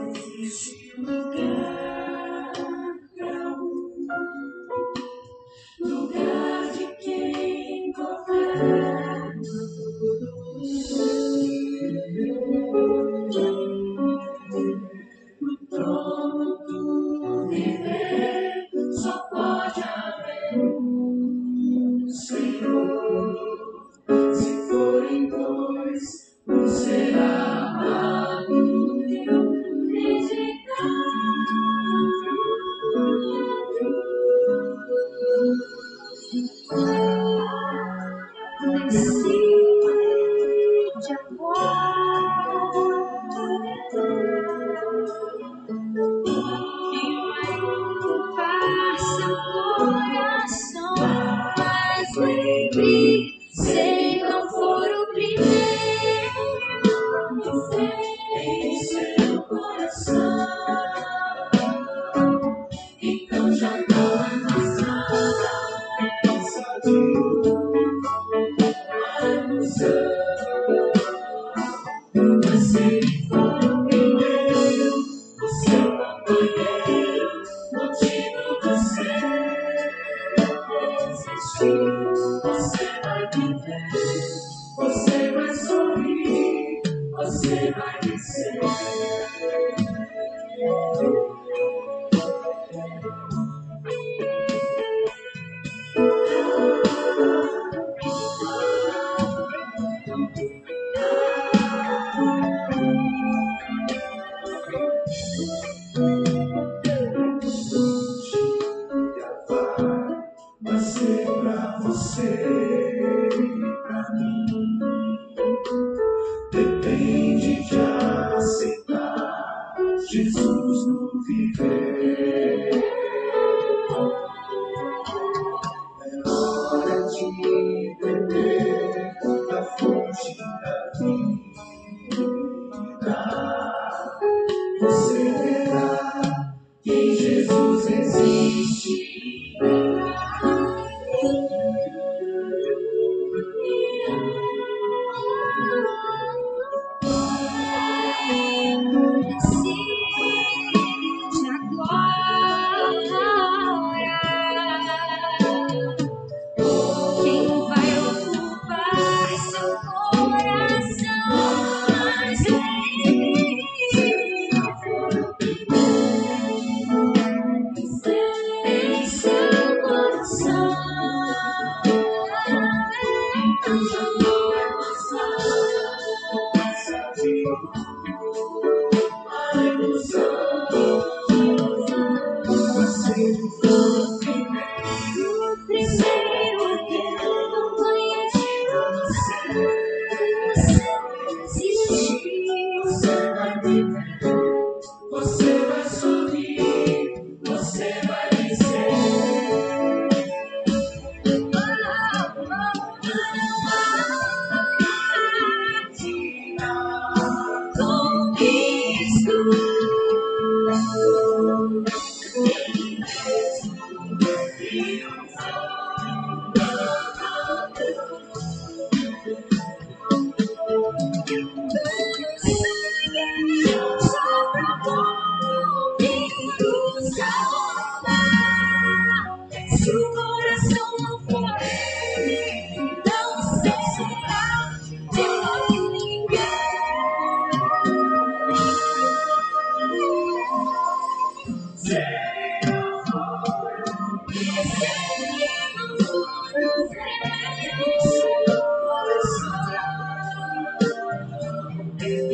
existe lugar pra lugar de quem governa no trono do viver, só pode haver um Senhor. Se forem dois, um será amado e outro rejeitado. Decide agora quem vai ocupar seu coração. Mas lembre, se não for o primeiro que vem em seu coração, então já não é mais nada. A ilusão. Mas se ele for o primeiro, o seu companheiro, motivo do seu existir, você vai viver, você vai sorrir, você vai vencer. Vai ser pra você e pra mim. Depende de aceitar Jesus no viver. É hora de beber da fonte da vida. Você verá que em Jesus existe. Decide agora quem vai ocupar seu coração. Mas lembre, se não for o primeiro em seu coração, então já não é mais nada. A ilusão. Você for o primeiro que não conhece você existir, você vai viver, você vai sorrir, você vai vencer. Com Cristo. Se o coração não for ele, não será de mais ninguém.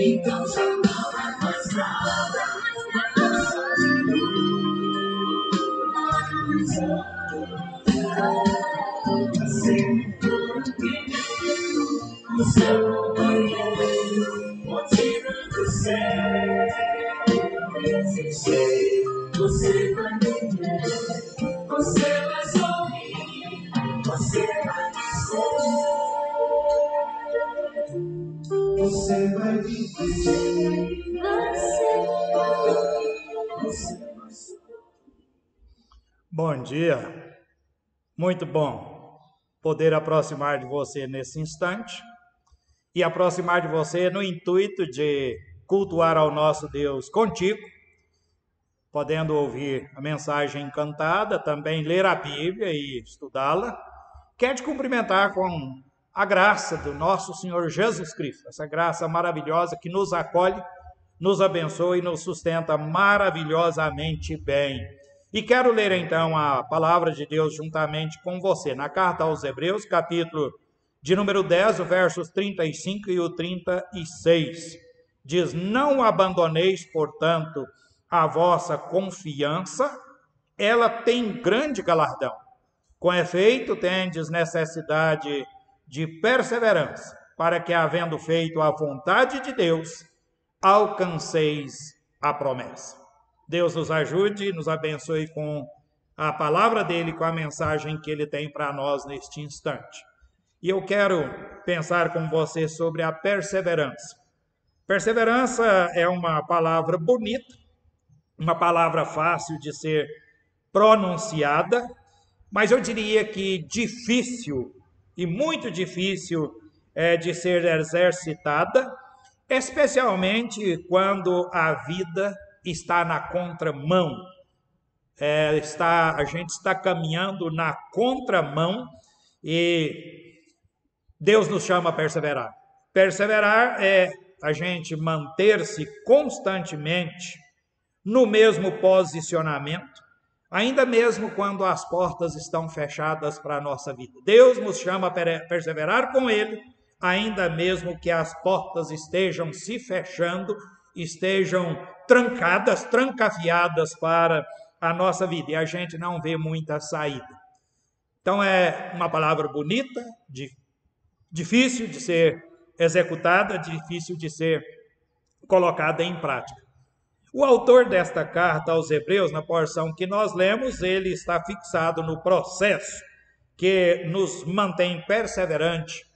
Então já não é mais nada, só de luz. Se for o primeiro, o seu companheiro, motivo do seu existir, você vai viver, você vai sorrir, você vai vencer. Você vai viver, você vai sorrir. Bom dia, muito bom poder aproximar de você nesse instante e aproximar de você no intuito de cultuar ao nosso Deus contigo, podendo ouvir a mensagem cantada, também ler a Bíblia e estudá-la. Quero te cumprimentar com a graça do nosso Senhor Jesus Cristo, essa graça maravilhosa que nos acolhe, nos abençoa e nos sustenta maravilhosamente bem. E quero ler então a palavra de Deus juntamente com você, na carta aos Hebreus, capítulo de número 10, versos 35 e o 36. Diz: não abandoneis, portanto, a vossa confiança, ela tem grande galardão. Com efeito, tendes necessidade de perseverança, para que, havendo feito a vontade de Deus, alcanceis a promessa. Deus nos ajude e nos abençoe com a palavra dele, com a mensagem que ele tem para nós neste instante. E eu quero pensar com você sobre a perseverança. Perseverança é uma palavra bonita, uma palavra fácil de ser pronunciada, mas eu diria que difícil e muito difícil de ser exercitada, especialmente quando a vida está na contramão. A gente está caminhando na contramão e Deus nos chama a perseverar. Perseverar é a gente manter-se constantemente no mesmo posicionamento, ainda mesmo quando as portas estão fechadas para a nossa vida. Deus nos chama a perseverar com Ele, ainda mesmo que as portas estejam se fechando, estejam trancadas, trancafiadas para a nossa vida, e a gente não vê muita saída. Então é uma palavra bonita, difícil de ser executada, difícil de ser colocada em prática. O autor desta carta aos Hebreus, na porção que nós lemos, ele está fixado no processo que nos mantém perseverantes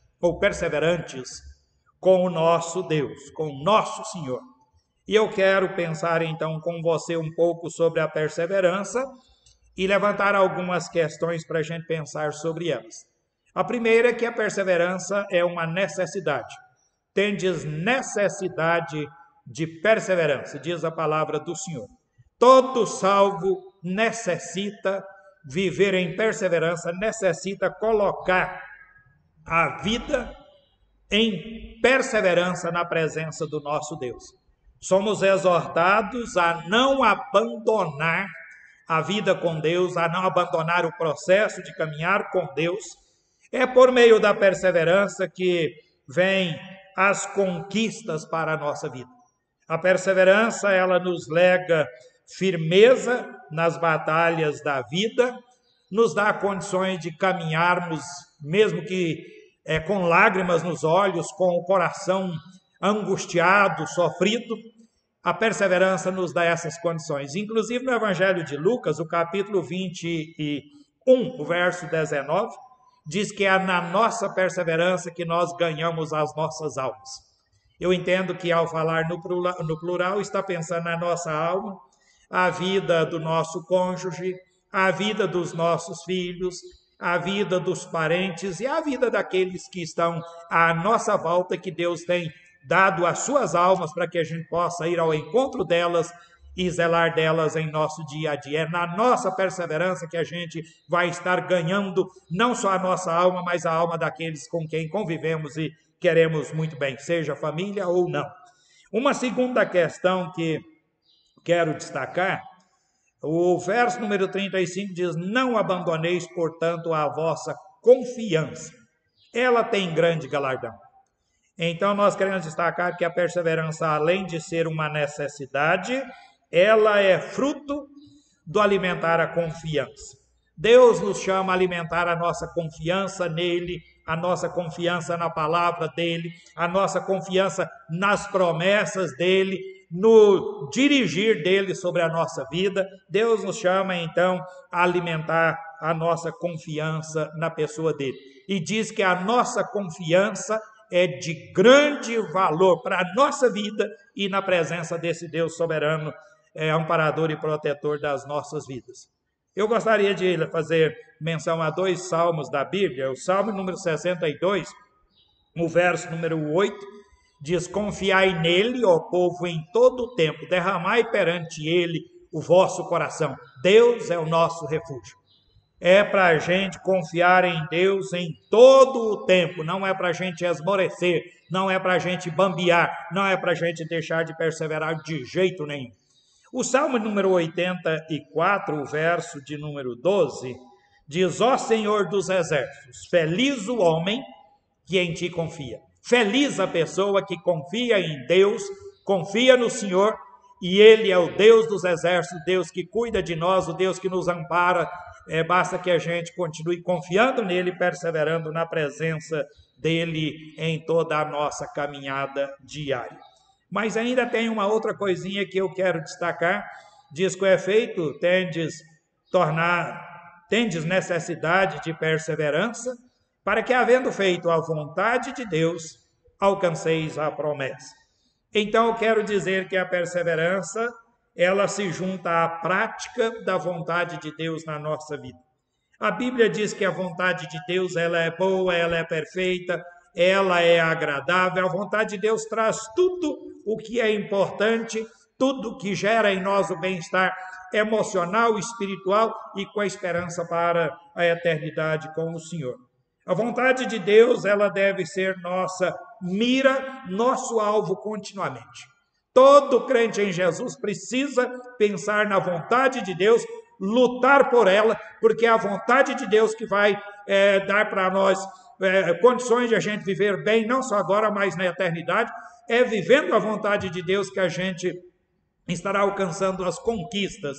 com o nosso Deus, com o nosso Senhor. E eu quero pensar então com você um pouco sobre a perseverança e levantar algumas questões para a gente pensar sobre elas. A primeira é que a perseverança é uma necessidade. Tendes necessidade de perseverança, diz a palavra do Senhor. Todo salvo necessita viver em perseverança, necessita colocar a vida em perseverança na presença do nosso Deus. Somos exortados a não abandonar a vida com Deus, a não abandonar o processo de caminhar com Deus. É por meio da perseverança que vem as conquistas para a nossa vida. A perseverança, ela nos lega firmeza nas batalhas da vida, nos dá condições de caminharmos, mesmo que com lágrimas nos olhos, com o coração angustiado, sofrido. A perseverança nos dá essas condições. Inclusive no Evangelho de Lucas, o capítulo 21, o verso 19, diz que é na nossa perseverança que nós ganhamos as nossas almas. Eu entendo que ao falar no plural, está pensando na nossa alma, a vida do nosso cônjuge, a vida dos nossos filhos, a vida dos parentes e a vida daqueles que estão à nossa volta, que Deus tem dado as suas almas para que a gente possa ir ao encontro delas e zelar delas em nosso dia a dia. É na nossa perseverança que a gente vai estar ganhando não só a nossa alma, mas a alma daqueles com quem convivemos e queremos muito bem, seja família ou não. Uma segunda questão que quero destacar, o verso número 35 diz: não abandoneis, portanto, a vossa confiança. Ela tem grande galardão. Então, nós queremos destacar que a perseverança, além de ser uma necessidade, ela é fruto do alimentar a confiança. Deus nos chama a alimentar a nossa confiança nele, a nossa confiança na palavra dele, a nossa confiança nas promessas dele, no dirigir dele sobre a nossa vida. Deus nos chama, então, a alimentar a nossa confiança na pessoa dele. E diz que a nossa confiança é de grande valor para a nossa vida e na presença desse Deus soberano, amparador e protetor das nossas vidas. Eu gostaria de fazer menção a 2 salmos da Bíblia. O Salmo número 62, o verso número 8, Diz: confiai nele, ó povo, em todo o tempo, derramai perante ele o vosso coração. Deus é o nosso refúgio. É para a gente confiar em Deus em todo o tempo, não é para a gente esmorecer, não é para a gente bambear, não é para a gente deixar de perseverar de jeito nenhum. O Salmo número 84, o verso de número 12, diz: ó Senhor dos exércitos, feliz o homem que em ti confia. Feliz a pessoa que confia em Deus, confia no Senhor, e Ele é o Deus dos exércitos, Deus que cuida de nós, o Deus que nos ampara. Basta que a gente continue confiando nele, perseverando na presença dele em toda a nossa caminhada diária. Mas ainda tem uma outra coisinha que eu quero destacar. Diz: com efeito, tendes necessidade de perseverança, para que, havendo feito a vontade de Deus, alcanceis a promessa. Então, eu quero dizer que a perseverança, ela se junta à prática da vontade de Deus na nossa vida. A Bíblia diz que a vontade de Deus, ela é boa, ela é perfeita, ela é agradável. A vontade de Deus traz tudo o que é importante, tudo que gera em nós o bem-estar emocional, espiritual e com a esperança para a eternidade com o Senhor. A vontade de Deus, ela deve ser nossa mira, nosso alvo continuamente. Todo crente em Jesus precisa pensar na vontade de Deus, lutar por ela, porque é a vontade de Deus que vai dar para nós condições de a gente viver bem, não só agora, mas na eternidade. É vivendo a vontade de Deus que a gente estará alcançando as conquistas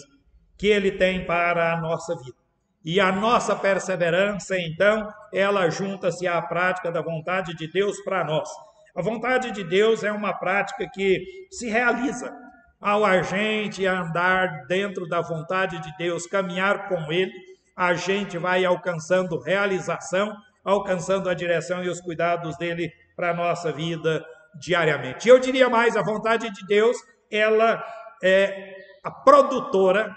que Ele tem para a nossa vida. E a nossa perseverança, então, ela junta-se à prática da vontade de Deus para nós. A vontade de Deus é uma prática que se realiza ao a gente andar dentro da vontade de Deus, caminhar com Ele, a gente vai alcançando realização, alcançando a direção e os cuidados dEle para a nossa vida diariamente. E eu diria mais, a vontade de Deus, ela é a produtora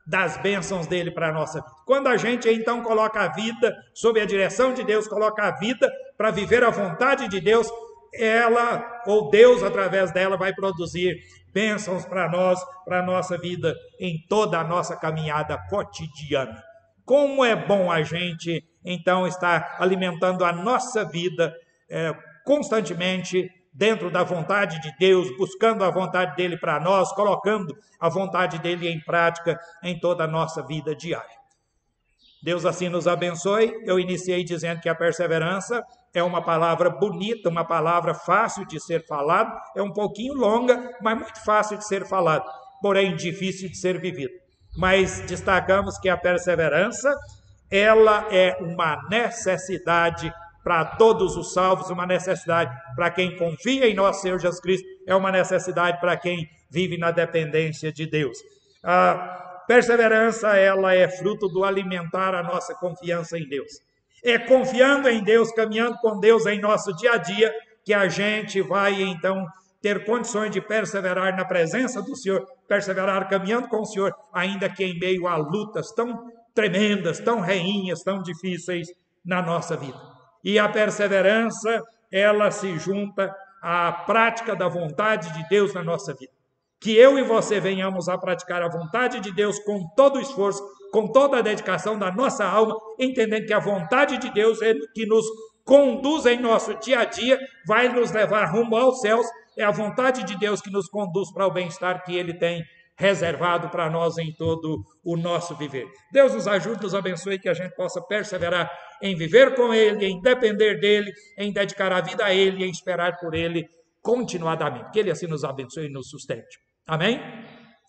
das bênçãos dele para a nossa vida. Quando a gente então coloca a vida sob a direção de Deus, coloca a vida para viver a vontade de Deus, ela, ou Deus através dela, vai produzir bênçãos para nós, para a nossa vida, em toda a nossa caminhada cotidiana. Como é bom a gente então estar alimentando a nossa vida constantemente dentro da vontade de Deus, buscando a vontade dele para nós, colocando a vontade dele em prática em toda a nossa vida diária. Deus assim nos abençoe. Eu iniciei dizendo que a perseverança é uma palavra bonita, uma palavra fácil de ser falada, é um pouquinho longa, mas muito fácil de ser falada, porém difícil de ser vivida. Mas destacamos que a perseverança, ela é uma necessidade para todos os salvos, uma necessidade para quem confia em nosso Senhor Jesus Cristo, é uma necessidade para quem vive na dependência de Deus. A perseverança, ela é fruto do alimentar a nossa confiança em Deus. É confiando em Deus, caminhando com Deus em nosso dia a dia, que a gente vai então ter condições de perseverar na presença do Senhor, perseverar caminhando com o Senhor, ainda que em meio a lutas tão tremendas, tão reinhas, tão difíceis na nossa vida. E a perseverança, ela se junta à prática da vontade de Deus na nossa vida. Que eu e você venhamos a praticar a vontade de Deus com todo o esforço, com toda a dedicação da nossa alma, entendendo que a vontade de Deus é que nos conduz em nosso dia a dia, vai nos levar rumo aos céus, é a vontade de Deus que nos conduz para o bem-estar que Ele tem reservado para nós em todo o nosso viver. Deus nos ajude, nos abençoe, que a gente possa perseverar em viver com Ele, em depender dEle, em dedicar a vida a Ele, em esperar por Ele continuadamente. Que Ele assim nos abençoe e nos sustente. Amém?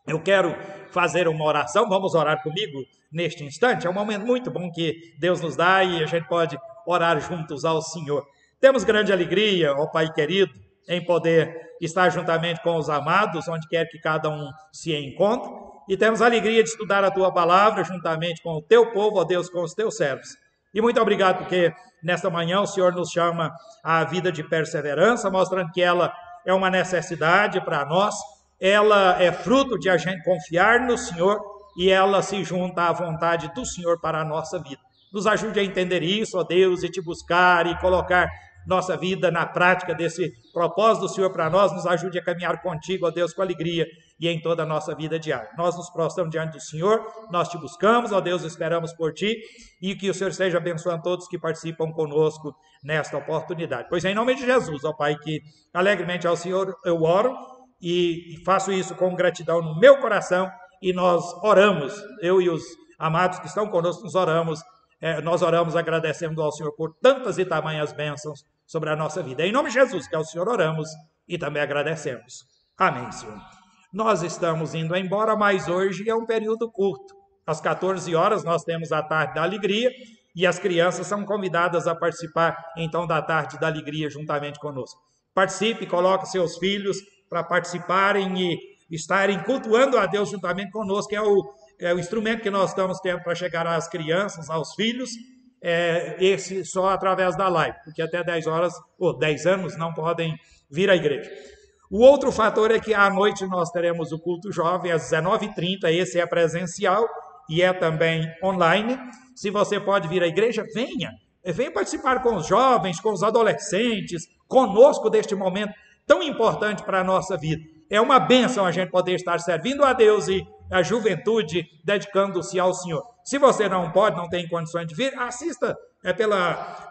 Eu quero fazer uma oração, vamos orar comigo neste instante. É um momento muito bom que Deus nos dá e a gente pode orar juntos ao Senhor. Temos grande alegria, ó Pai querido, em poder estar juntamente com os amados, onde quer que cada um se encontre, e temos a alegria de estudar a Tua Palavra juntamente com o Teu povo, ó Deus, com os Teus servos. E muito obrigado porque nesta manhã o Senhor nos chama à vida de perseverança, mostrando que ela é uma necessidade para nós, ela é fruto de a gente confiar no Senhor e ela se junta à vontade do Senhor para a nossa vida. Nos ajude a entender isso, ó Deus, e te buscar e colocar nossa vida na prática desse propósito do Senhor para nós, nos ajude a caminhar contigo, ó Deus, com alegria e em toda a nossa vida diária. Nós nos prostramos diante do Senhor, nós te buscamos, ó Deus, esperamos por ti e que o Senhor esteja abençoando todos que participam conosco nesta oportunidade. Pois em nome de Jesus, ó Pai, que alegremente ao Senhor eu oro e faço isso com gratidão no meu coração e nós oramos, eu e os amados que estão conosco, nós oramos agradecendo ao Senhor por tantas e tamanhas bênçãos sobre a nossa vida. Em nome de Jesus, que ao Senhor oramos e também agradecemos. Amém, Senhor. Nós estamos indo embora, mas hoje é um período curto. Às 14 horas nós temos a tarde da alegria e as crianças são convidadas a participar então da tarde da alegria juntamente conosco. Participe, coloque seus filhos para participarem e estarem cultuando a Deus juntamente conosco, que é o instrumento que nós estamos tendo para chegar às crianças, aos filhos, esse só através da live, porque até 10 horas ou 10 anos não podem vir à igreja. O outro fator é que à noite nós teremos o culto jovem às 19h30, esse é presencial e é também online. Se você pode vir à igreja, venha participar com os jovens, com os adolescentes, conosco deste momento tão importante para a nossa vida. É uma bênção a gente poder estar servindo a Deus e a juventude dedicando-se ao Senhor. Se você não tem condições de vir, assista pela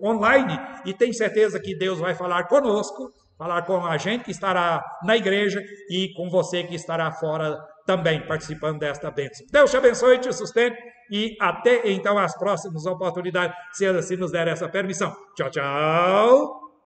online e tem certeza que Deus vai falar conosco, falar com a gente que estará na igreja e com você que estará fora também participando desta bênção. Deus te abençoe e te sustente e até então as próximas oportunidades, se assim nos der essa permissão. Tchau, tchau!